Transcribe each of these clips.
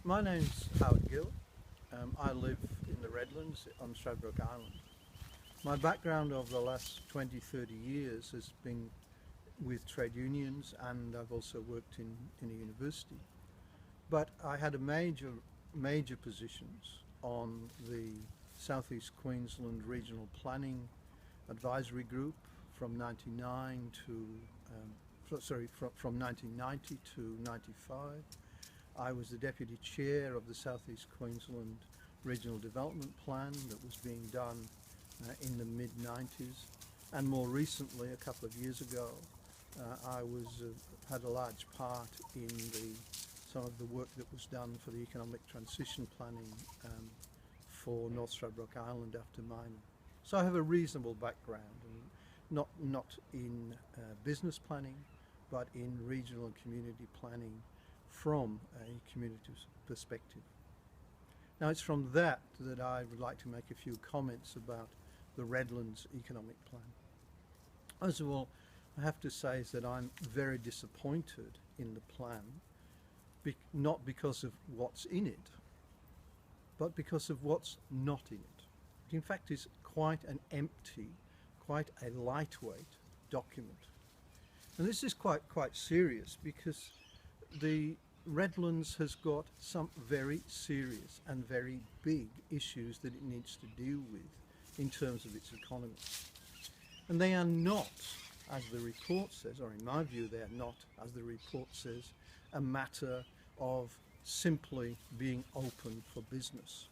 My name's Howard Guille. I live in the Redlands on Stradbroke Island. My background over the last 20-30 years has been with trade unions, and I've also worked in a university. But I had major positions on the Southeast Queensland Regional Planning Advisory Group from 1990 to 95. I was the Deputy Chair of the Southeast Queensland Regional Development Plan that was being done in the mid-90s, and more recently, a couple of years ago, I had a large part in some of the work that was done for the economic transition planning for North Stradbroke Island after mining. So I have a reasonable background, and not in business planning, but in regional and community planning from a community perspective. Now it's from that I would like to make a few comments about the Redlands economic plan. First of all, I have to say is that I'm very disappointed in the plan, not because of what's in it, but because of what's not in it. It in fact is quite an empty, quite a lightweight document. And this is quite serious, because the Redlands has got some very serious and very big issues that it needs to deal with in terms of its economy. And they are not, as the report says, or in my view they are not, as the report says, a matter of simply being open for business.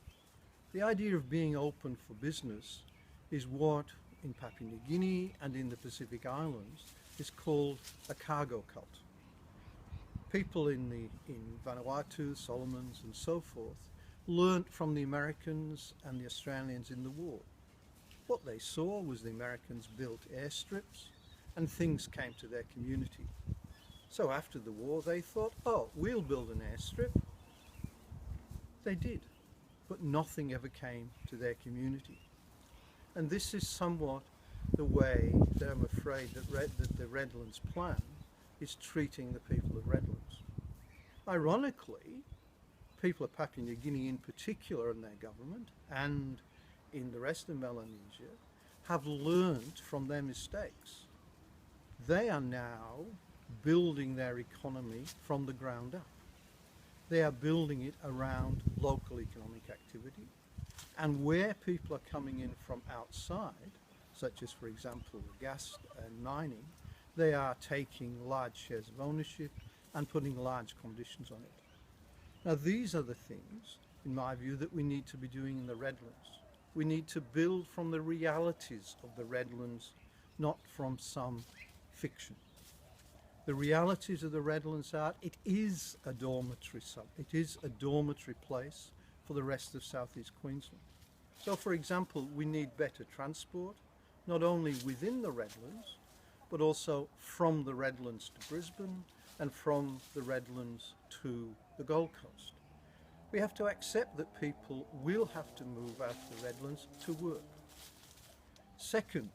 The idea of being open for business is what in Papua New Guinea and in the Pacific Islands is called a cargo cult. People in Vanuatu, Solomons and so forth learnt from the Americans and the Australians in the war. What they saw was the Americans built airstrips and things came to their community. So after the war they thought, oh, we'll build an airstrip. They did, but nothing ever came to their community. And this is somewhat the way that I'm afraid that the Redlands plan is treating the people of Redlands. Ironically, people of Papua New Guinea in particular and their government, and in the rest of Melanesia, have learned from their mistakes. They are now building their economy from the ground up. They are building it around local economic activity, and where people are coming in from outside, such as for example the gas and mining, they are taking large shares of ownership and putting large conditions on it. Now these are the things, in my view, that we need to be doing in the Redlands. We need to build from the realities of the Redlands, not from some fiction. The realities of the Redlands are, it is a dormitory place for the rest of Southeast Queensland. So for example, we need better transport, not only within the Redlands, but also from the Redlands to Brisbane and from the Redlands to the Gold Coast. We have to accept that people will have to move out of the Redlands to work. Second,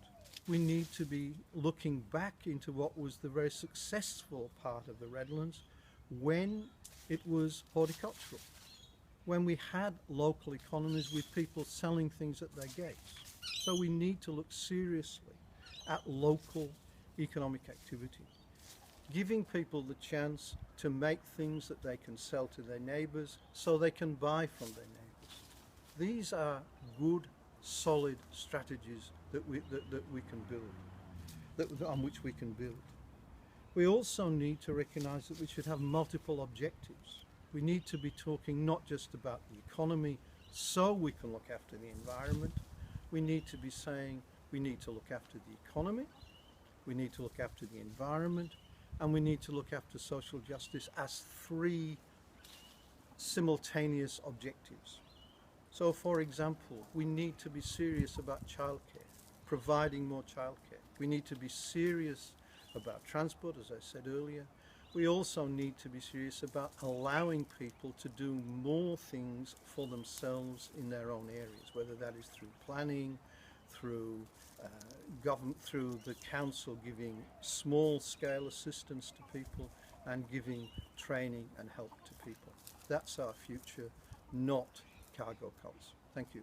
we need to be looking back into what was the very successful part of the Redlands when it was horticultural, when we had local economies with people selling things at their gates. So we need to look seriously at local economic activity, giving people the chance to make things that they can sell to their neighbours so they can buy from their neighbours. These are good, solid strategies that we can build, on which we can build. We also need to recognise that we should have multiple objectives. We need to be talking not just about the economy so we can look after the environment. We need to be saying we need to look after the economy, we need to look after the environment, and we need to look after social justice as three simultaneous objectives. So for example, we need to be serious about childcare, providing more childcare. We need to be serious about transport, as I said earlier. We also need to be serious about allowing people to do more things for themselves in their own areas, whether that is through planning, through government, through the council giving small-scale assistance to people and giving training and help to people. That's our future, not cargo cults. Thank you.